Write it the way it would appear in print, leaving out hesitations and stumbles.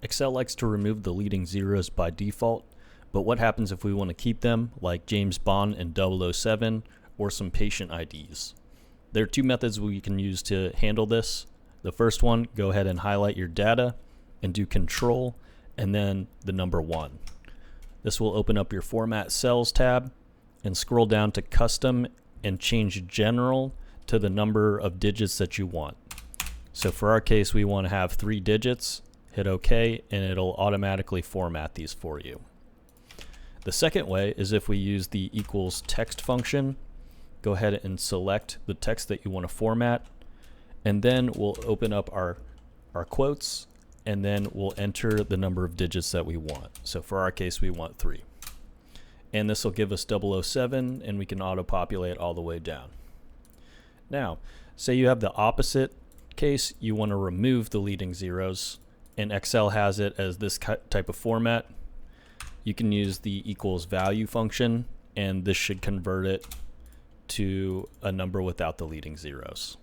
Excel likes to remove the leading zeros by default, but what happens if we want to keep them, like James Bond and 007, or some patient IDs? There are two methods we can use to handle this. The first one, go ahead and highlight your data and do Ctrl and then the number 1. This will open up your Format Cells tab and scroll down to Custom and change General to the number of digits that you want. So for our case, we want to have 3 digits. Hit OK, and it'll automatically format these for you. The second way is if we use the equals text function. Go ahead and select the text that you want to format, and then we'll open up our quotes, and then we'll enter the number of digits that we want. So for our case, we want 3. And this will give us 007, and we can auto-populate all the way down. Now, say you have the opposite case, you want to remove the leading zeros, and Excel has it as this type of format. You can use the equals value function, and this should convert it to a number without the leading zeros.